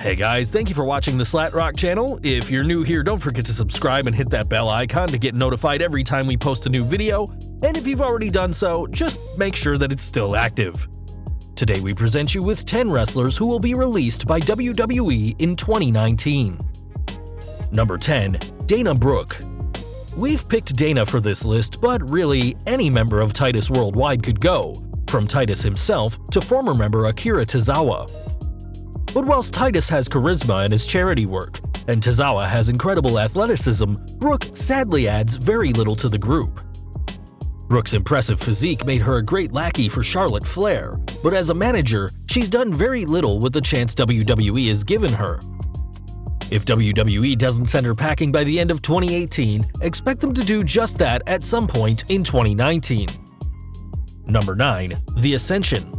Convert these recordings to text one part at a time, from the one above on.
Hey guys, thank you for watching the Slat Rock channel. If you're new here, don't forget to subscribe and hit that bell icon to get notified every time we post a new video. And if you've already done so, just make sure that it's still active. Today we present you with 10 wrestlers who will be released by WWE in 2019. Number 10. Dana Brooke. We've picked Dana for this list, but really, any member of Titus Worldwide could go, from Titus himself to former member Akira Tozawa. But whilst Titus has charisma in his charity work, and Tozawa has incredible athleticism, Brooke sadly adds very little to the group. Brooke's impressive physique made her a great lackey for Charlotte Flair, but as a manager, she's done very little with the chance WWE has given her. If WWE doesn't send her packing by the end of 2018, expect them to do just that at some point in 2019. Number 9. The Ascension.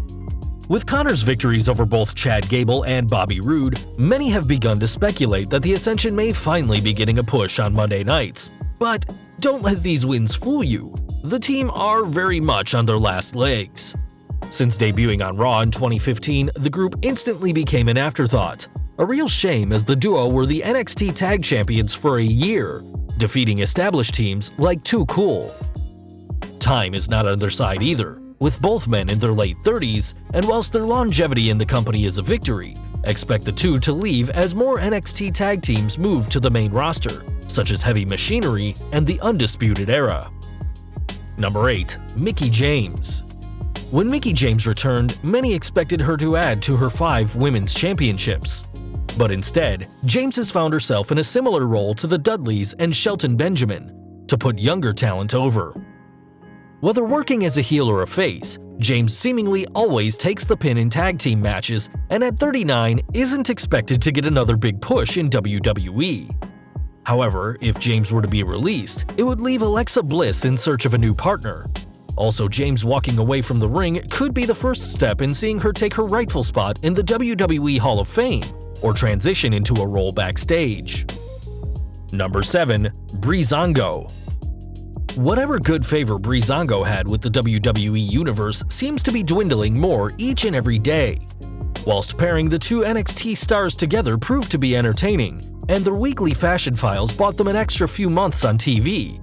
With Connor's victories over both Chad Gable and Bobby Roode, many have begun to speculate that the Ascension may finally be getting a push on Monday nights. But don't let these wins fool you. The team are very much on their last legs. Since debuting on Raw in 2015, the group instantly became an afterthought. A real shame, as the duo were the NXT Tag Champions for a year, defeating established teams like Too Cool. Time is not on their side either, with both men in their late 30s, and whilst their longevity in the company is a victory, expect the two to leave as more NXT tag teams move to the main roster, such as Heavy Machinery and the Undisputed Era. Number 8. Mickie James. When Mickie James returned, many expected her to add to her 5 women's championships. But instead, James has found herself in a similar role to the Dudleys and Shelton Benjamin, to put younger talent over. Whether working as a heel or a face, James seemingly always takes the pin in tag team matches, and at 39 isn't expected to get another big push in WWE. However, if James were to be released, it would leave Alexa Bliss in search of a new partner. Also, James walking away from the ring could be the first step in seeing her take her rightful spot in the WWE Hall of Fame, or transition into a role backstage. Number 7. Breezango. Whatever good favor Breezango had with the WWE Universe seems to be dwindling more each and every day. Whilst pairing the two NXT stars together proved to be entertaining, and their weekly fashion files bought them an extra few months on TV,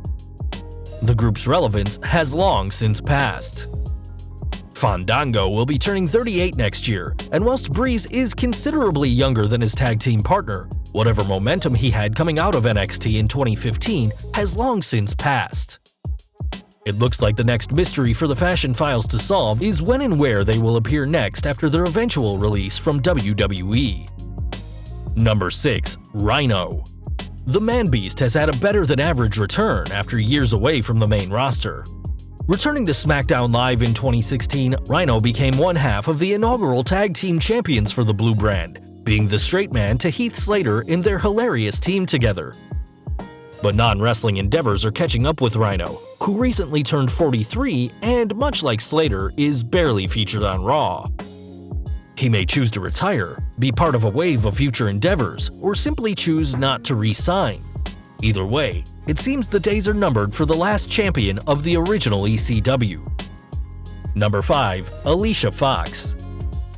the group's relevance has long since passed. Fandango will be turning 38 next year, and whilst Breeze is considerably younger than his tag team partner, whatever momentum he had coming out of NXT in 2015 has long since passed. It looks like the next mystery for the Fashion Files to solve is when and where they will appear next after their eventual release from WWE. Number 6. Rhino. The Man-Beast has had a better-than-average return after years away from the main roster. Returning to SmackDown Live in 2016, Rhino became one half of the inaugural Tag Team Champions for the Blue Brand, being the straight man to Heath Slater in their hilarious team together. But non-wrestling endeavors are catching up with Rhino, who recently turned 43 and, much like Slater, is barely featured on Raw. He may choose to retire, be part of a wave of future endeavors, or simply choose not to re-sign. Either way, it seems the days are numbered for the last champion of the original ECW. Number 5. Alicia Fox.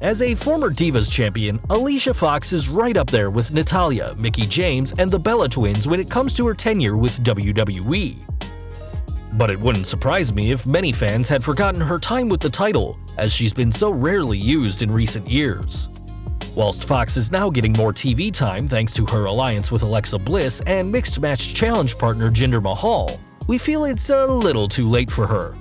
As a former Divas champion, Alicia Fox is right up there with Natalya, Mickie James, and the Bella Twins when it comes to her tenure with WWE. But it wouldn't surprise me if many fans had forgotten her time with the title, as she's been so rarely used in recent years. Whilst Fox is now getting more TV time thanks to her alliance with Alexa Bliss and mixed match challenge partner Jinder Mahal, we feel it's a little too late for her.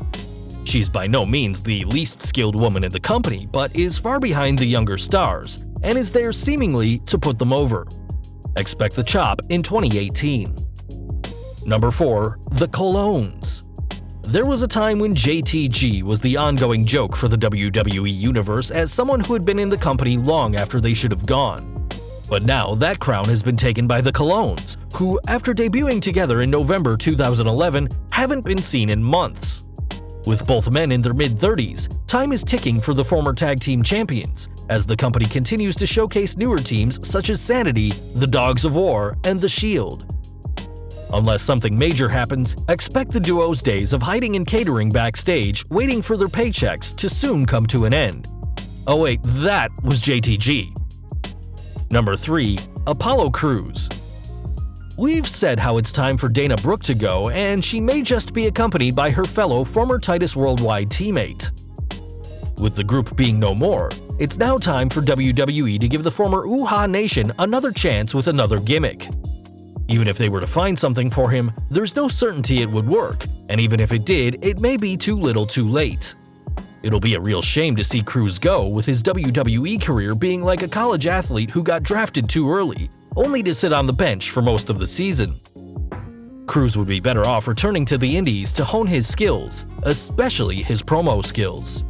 She's by no means the least skilled woman in the company, but is far behind the younger stars, and is there seemingly to put them over. Expect the chop in 2018. Number 4. The Colognes. There was a time when JTG was the ongoing joke for the WWE Universe as someone who had been in the company long after they should have gone. But now that crown has been taken by the Colognes, who, after debuting together in November 2011, haven't been seen in months. With both men in their mid-30s, time is ticking for the former tag team champions, as the company continues to showcase newer teams such as Sanity, the Dogs of War, and The Shield. Unless something major happens, expect the duo's days of hiding and catering backstage, waiting for their paychecks, to soon come to an end. Oh wait, that was JTG. Number 3. Apollo Crews. We've said how it's time for Dana Brooke to go, and she may just be accompanied by her fellow former Titus Worldwide teammate. With the group being no more, it's now time for WWE to give the former Uhaa Nation another chance with another gimmick. Even if they were to find something for him, there's no certainty it would work, and even if it did, it may be too little too late. It'll be a real shame to see Crews go, with his WWE career being like a college athlete who got drafted too early, only to sit on the bench for most of the season. Crews would be better off returning to the Indies to hone his skills, especially his promo skills.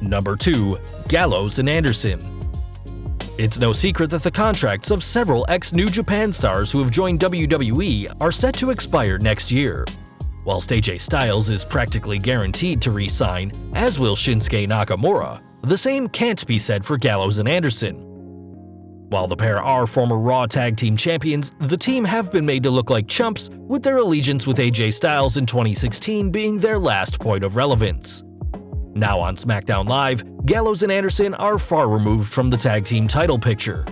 Number 2. Gallows and Anderson. It's no secret that the contracts of several ex-New Japan stars who have joined WWE are set to expire next year. Whilst AJ Styles is practically guaranteed to re-sign, as will Shinsuke Nakamura, the same can't be said for Gallows and Anderson. While the pair are former Raw Tag Team Champions, the team have been made to look like chumps, with their allegiance with AJ Styles in 2016 being their last point of relevance. Now on SmackDown Live, Gallows and Anderson are far removed from the tag team title picture.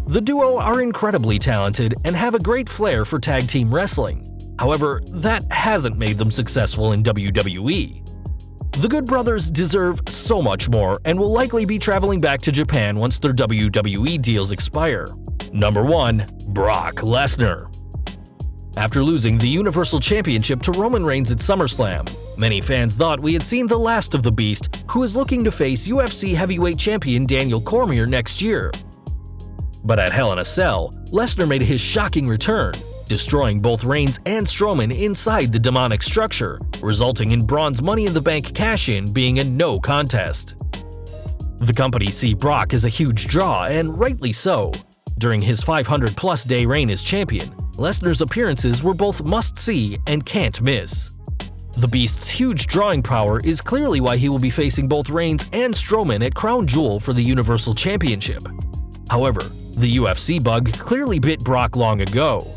The duo are incredibly talented and have a great flair for tag team wrestling. However, that hasn't made them successful in WWE. The Good Brothers deserve so much more and will likely be traveling back to Japan once their WWE deals expire. Number 1. Brock Lesnar. After losing the Universal Championship to Roman Reigns at SummerSlam, many fans thought we had seen the last of the Beast, who is looking to face UFC heavyweight champion Daniel Cormier next year. But at Hell in a Cell, Lesnar made his shocking return, destroying both Reigns and Strowman inside the demonic structure, resulting in Braun's Money in the Bank cash-in being a no contest. The company see Brock as a huge draw, and rightly so. During his 500-plus day reign as champion, Lesnar's appearances were both must-see and can't miss. The Beast's huge drawing power is clearly why he will be facing both Reigns and Strowman at Crown Jewel for the Universal Championship. However, the UFC bug clearly bit Brock long ago.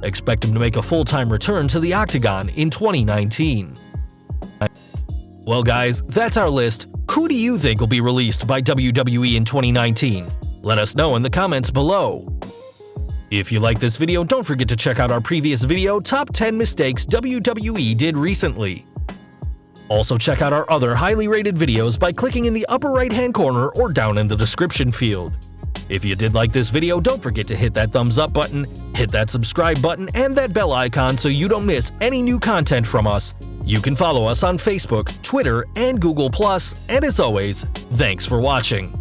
Expect him to make a full-time return to the Octagon in 2019. Well guys, that's our list. Who do you think will be released by WWE in 2019? Let us know in the comments below. If you like this video, don't forget to check out our previous video, Top 10 Mistakes WWE Did Recently. Also check out our other highly rated videos by clicking in the upper right-hand corner or down in the description field. If you did like this video, don't forget to hit that thumbs up button, hit that subscribe button, and that bell icon so you don't miss any new content from us. You can follow us on Facebook, Twitter, and Google+, and as always, thanks for watching.